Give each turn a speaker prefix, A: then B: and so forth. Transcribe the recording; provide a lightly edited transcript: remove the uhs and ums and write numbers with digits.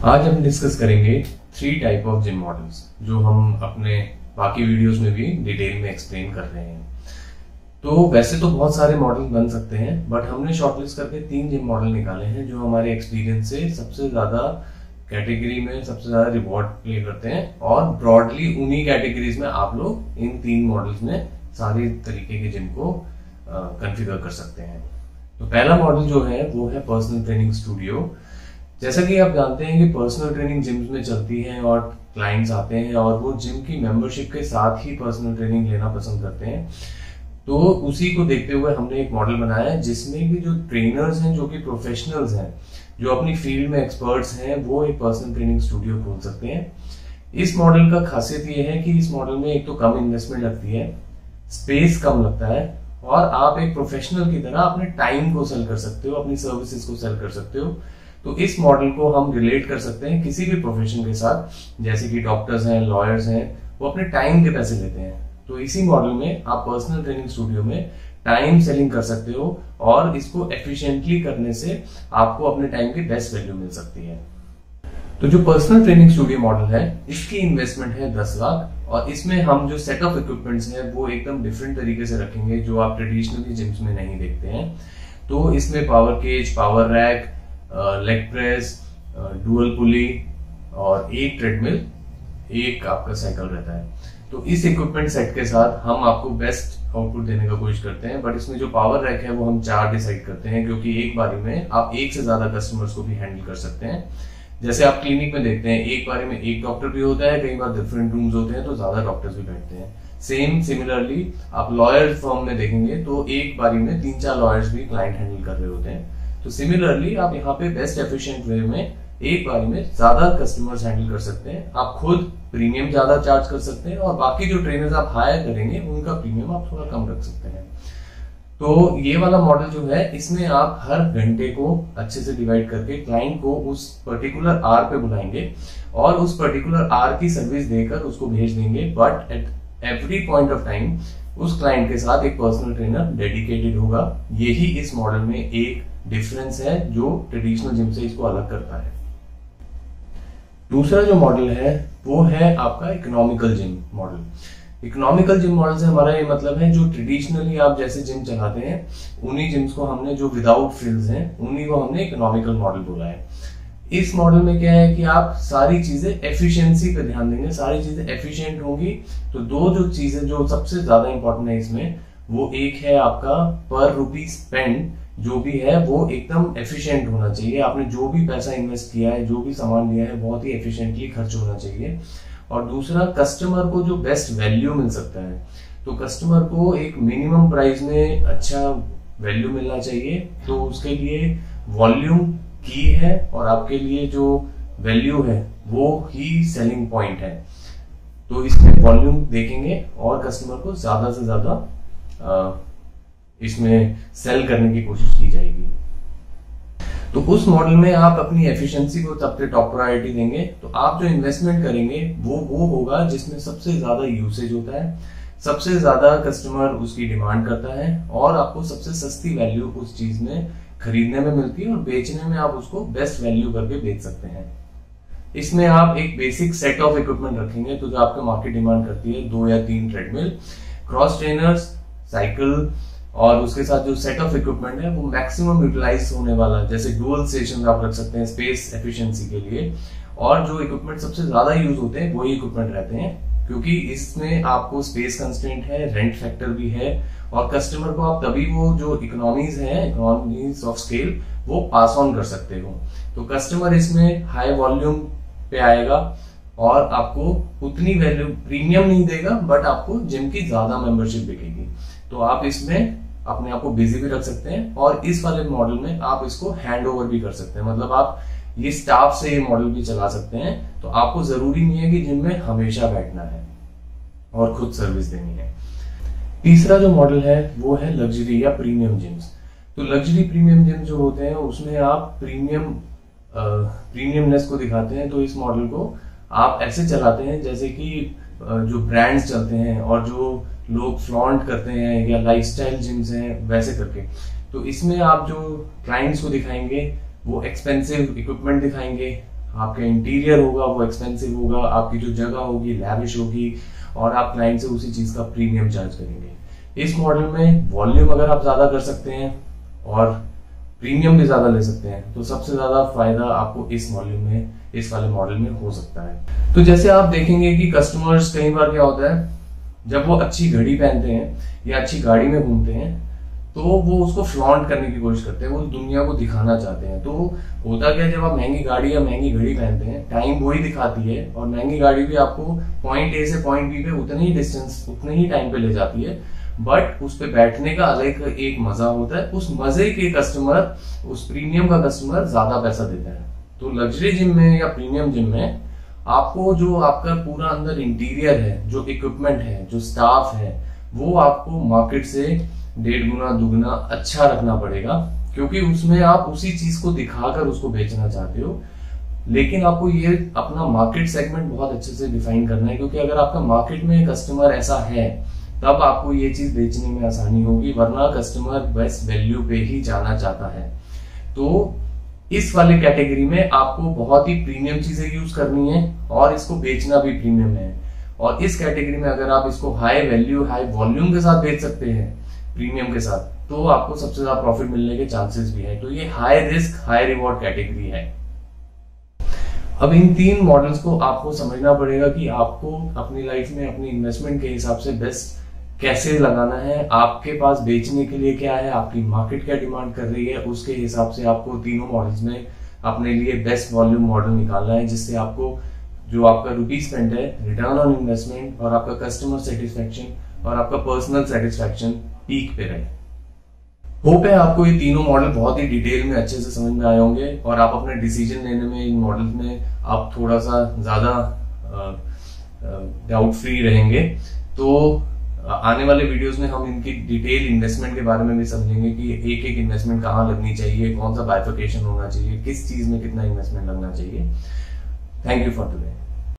A: आज हम डिस्कस करेंगे 3 टाइप ऑफ जिम मॉडल्स जो हम अपने बाकी वीडियोस में भी डिटेल में एक्सप्लेन कर रहे हैं। तो वैसे तो बहुत सारे मॉडल बन सकते हैं, बट हमने शॉर्टलिस्ट करके 3 जिम मॉडल निकाले हैं जो हमारे एक्सपीरियंस से सबसे ज्यादा कैटेगरी में सबसे ज्यादा रिवॉर्ड प्ले करते हैं, और ब्रॉडली उन्हीं कैटेगरीज में आप लोग इन 3 मॉडल्स में सारे तरीके के जिम को कॉन्फ़िगर कर सकते हैं। तो पहला मॉडल जो है वो है पर्सनल ट्रेनिंग स्टूडियो। जैसा कि आप जानते हैं कि पर्सनल ट्रेनिंग जिम्स में चलती है और क्लाइंट्स आते हैं और वो जिम की मेंबरशिप के साथ ही पर्सनल ट्रेनिंग लेना पसंद करते हैं। तो उसी को देखते हुए हमने एक मॉडल बनाया है जिसमें भी जो ट्रेनर्स हैं, जो कि प्रोफेशनल्स हैं, जो अपनी फील्ड में एक्सपर्ट्स हैं, वो एक पर्सनल ट्रेनिंग स्टूडियो खोल सकते हैं। इस मॉडल का खासियत ये है कि इस मॉडल में एक तो कम इन्वेस्टमेंट लगती है, स्पेस कम लगता है, और आप एक प्रोफेशनल की तरह अपने टाइम को सेल कर सकते हो, अपनी सर्विसेज को सेल कर सकते हो। तो इस मॉडल को हम रिलेट कर सकते हैं किसी भी प्रोफेशन के साथ, जैसे कि डॉक्टर्स हैं, लॉयर्स हैं, वो अपने टाइम के पैसे लेते हैं। तो इसी मॉडल में आप पर्सनल ट्रेनिंग स्टूडियो में टाइम सेलिंग कर सकते हो, और इसको एफिशिएंटली करने से आपको अपने टाइम की बेस्ट वैल्यू मिल सकती है। तो जो पर्सनल ट्रेनिंग स्टूडियो मॉडल है, इसकी इन्वेस्टमेंट है 10 लाख, और इसमें हम जो सेट ऑफ इक्विपमेंट्स हैं वो एकदम डिफरेंट तरीके से रखेंगे जो आप ट्रेडिशनली जिम्स में नहीं देखते हैं। तो इसमें power cage, power rack, leg press, dual pulley और एक ट्रेडमिल, एक आपका साइकिल रहता है। तो इस इक्विपमेंट सेट के साथ हम आपको बेस्ट आउटपुट देने का कोशिश करते हैं। बट इसमें जो पावर रैक है वो हम 4 डिसाइड करते हैं, क्योंकि एक बारी में आप एक से ज्यादा कस्टमर्स को भी हैंडल कर सकते हैं। जैसे आप क्लिनिक में देखते हैं, एक बारी में एक डॉक्टर भी होता है, कई बार डिफरेंट रूम्स होते हैं तो ज्यादा डॉक्टर्स भी बैठते हैं। सिमिलरली आप लॉयर फर्म में देखेंगे तो एक बारी में 3-4 लॉयर्स भी क्लाइंट हैंडल कर रहे होते हैं। तो सिमिलरली आप यहाँ पे बेस्ट एफिशिएंट वे में एक बारी में ज्यादा कस्टमर्स हैंडल कर सकते हैं। आप खुद प्रीमियम ज्यादा चार्ज कर सकते हैं, और बाकी जो ट्रेनर्स आप हायर करेंगे उनका प्रीमियम आप थोड़ा कम रख सकते हैं। तो ये वाला मॉडल जो है, इसमें आप हर घंटे को अच्छे से डिवाइड करके क्लाइंट को उस पर्टिकुलर आवर पे बुलाएंगे और उस पर्टिकुलर आवर की सर्विस देकर उसको भेज देंगे। But at every point of time उस क्लाइंट के साथ एक पर्सनल ट्रेनर डेडिकेटेड होगा। यही इस मॉडल में एक डिफरेंस है जो ट्रेडिशनल जिम से इसको अलग करता है। दूसरा जो मॉडल है वो है आपका economical gym model. Economical gym model से हमारा ये मतलब है, जो ट्रेडिशनली आप जैसे जिम चलाते हैं उन्हीं जिम्स को हमने, जो विदाउट फ्रिल्स हैं उन्हीं को हमने इकोनॉमिकल मॉडल बोला है। इस मॉडल में क्या है कि आप सारी चीजें एफिशिएंसी पे ध्यान देंगे, सारी चीजें एफिशिएंट होंगी। तो दो जो चीजें जो सबसे ज्यादा इंपॉर्टेंट है इसमें, वो एक है आपका पर रुपी स्पेंड, जो भी है वो एकदम एफिशिएंट होना चाहिए। आपने जो भी पैसा इन्वेस्ट किया है, जो भी सामान लिया है, बहुत ही एफिशिएंटली खर्च होना चाहिए। और दूसरा, कस्टमर को जो बेस्ट वैल्यू मिल सकता है, तो कस्टमर को एक मिनिमम प्राइस में अच्छा वैल्यू मिलना चाहिए। तो उसके लिए वॉल्यूम की है, और आपके लिए जो वैल्यू है वो ही सेलिंग पॉइंट है। तो इसमें वॉल्यूम देखेंगे और कस्टमर को ज्यादा से ज्यादा इसमें सेल करने की कोशिश की जाएगी। तो उस मॉडल में आप अपनी एफिशिएंसी को सबसे टॉप प्रायोरिटी देंगे। तो आप जो इन्वेस्टमेंट करेंगे वो होगा जिसमें सबसे ज्यादा यूसेज होता है, सबसे ज्यादा कस्टमर उसकी डिमांड करता है, और आपको सबसे सस्ती वैल्यू उस चीज में खरीदने में मिलती है, और बेचने में आप उसको बेस्ट वैल्यू करके बेच सकते हैं। इसमें आप एक बेसिक सेट ऑफ इक्विपमेंट रखेंगे, तो जो आपका मार्केट डिमांड करती है 2 या 3 ट्रेडमिल, क्रॉस ट्रेनर्स, साइकिल, और उसके साथ जो सेट ऑफ इक्विपमेंट है वो मैक्सिमम यूटिलाइज होने वाला, जैसे डुअल स्टेशन आप रख सकते हैं स्पेस एफिशिएंसी के लिए। और जो इक्विपमेंट सबसे ज्यादा यूज होते हैं वही इक्विपमेंट रहते हैं, क्योंकि इसमें आपको स्पेस कंस्ट्रेंट है, रेंट फैक्टर भी है, और कस्टमर को आप तभी वो जो इकोनॉमीज है, इकोनॉमीज ऑफ स्केल, वो पास ऑन कर सकते हो। तो कस्टमर इसमें हाई वॉल्यूम पे आएगा और आपको उतनी वैल्यू प्रीमियम नहीं देगा, बट आपको जिम की ज्यादा मेंबरशिप बिकेगी। तो आप इसमें अपने आप को बिजी भी रख सकते हैं, और इस वाले मॉडल में आप इसको हैंड ओवर भी कर सकते हैं। मतलब आप ये स्टाफ से ये मॉडल भी चला सकते हैं। तो आपको जरूरी नहीं है कि जिम में हमेशा बैठना है और खुद सर्विस देनी है। तीसरा जो मॉडल है वो है लग्जरी या प्रीमियम जिम्स। तो लग्जरी प्रीमियम जिम जो होते हैं उसमें आप प्रीमियमनेस को दिखाते हैं। तो इस मॉडल को आप ऐसे चलाते हैं जैसे कि जो ब्रांड्स चलते हैं और जो लोग फ्लॉन्ट करते हैं, या लाइफस्टाइल जिम्स हैं वैसे करके। तो इसमें आप जो क्लाइंट्स को दिखाएंगे वो एक्सपेंसिव इक्विपमेंट दिखाएंगे, आपका इंटीरियर होगा वो एक्सपेंसिव होगा, आपकी जो जगह होगी लैविश होगी, और आप क्लाइंट से उसी चीज का प्रीमियम चार्ज करेंगे। इस मॉडल में वॉल्यूम अगर आप ज्यादा कर सकते हैं और प्रीमियम भी ज्यादा ले सकते हैं तो सबसे ज्यादा फायदा आपको इस वाले मॉडल में हो सकता है। तो जैसे आप देखेंगे कि कस्टमर्स कई बार क्या होता है, जब वो अच्छी घड़ी पहनते हैं या अच्छी गाड़ी में घूमते हैं तो वो उसको फ्लॉन्ट करने की कोशिश करते हैं, वो दुनिया को दिखाना चाहते हैं। तो होता क्या है, जब आप महंगी गाड़ी या महंगी घड़ी पहनते हैं, टाइम वही दिखाती है, और महंगी गाड़ी भी आपको पॉइंट ए से पॉइंट बी पे उतने ही डिस्टेंस, उतने ही टाइम पे ले जाती है, बट उस पे बैठने का अलग एक मजा होता है। उस मजे के कस्टमर, उस प्रीमियम का कस्टमर ज्यादा पैसा देता है। तो लग्जरी जिम में या प्रीमियम जिम में आपको जो आपका पूरा अंदर इंटीरियर है, जो इक्विपमेंट है, जो स्टाफ है, वो आपको मार्केट से 1.5 गुना 2 गुना अच्छा रखना पड़ेगा, क्योंकि उसमें आप उसी चीज को दिखाकर उसको बेचना चाहते हो। लेकिन आपको ये अपना मार्केट सेगमेंट बहुत अच्छे से डिफाइन करना है, क्योंकि अगर आपका मार्केट में कस्टमर ऐसा है तब आपको ये चीज बेचने में आसानी होगी, वरना कस्टमर बेस्ट वैल्यू पे ही जाना चाहता है। तो इस वाले कैटेगरी में आपको बहुत ही प्रीमियम चीजें यूज करनी है और इसको बेचना भी प्रीमियम है। और इस कैटेगरी में अगर आप इसको हाई वैल्यू हाई वॉल्यूम के साथ बेच सकते हैं प्रीमियम के साथ, तो आपको सबसे ज्यादा प्रॉफिट मिलने के चांसेस भी है। तो ये high risk high reward category है। अब इन 3 मॉडल्स को आपको समझना पड़ेगा कि आपको अपनी लाइफ में अपनी इन्वेस्टमेंट के हिसाब से बेस्ट कैसे लगाना है, आपके पास बेचने के लिए क्या है, आपकी मार्केट क्या डिमांड कर रही है, उसके हिसाब से आपको तीनों मॉडल्स में अपने लिए बेस्ट वॉल्यूम मॉडल निकालना है, जिससे आपको जो आपका रुपीज स्पेंड है, रिटर्न ऑन इन्वेस्टमेंट और आपका कस्टमर सेटिस्फेक्शन और आपका पर्सनल सेटिस्फेक्शन पीक पे रहे। होप है आपको ये तीनों मॉडल बहुत ही डिटेल में अच्छे से समझ में आए होंगे और आप अपने डिसीजन लेने में इन मॉडल्स में आप थोड़ा सा ज्यादा डाउट फ्री रहेंगे। तो आने वाले वीडियोस में हम इनकी डिटेल इन्वेस्टमेंट के बारे में भी समझेंगे कि एक एक इन्वेस्टमेंट कहाँ लगनी चाहिए, कौन सा बाइफिकेशन होना चाहिए, किस चीज में कितना इन्वेस्टमेंट लगना चाहिए। Thank you for today.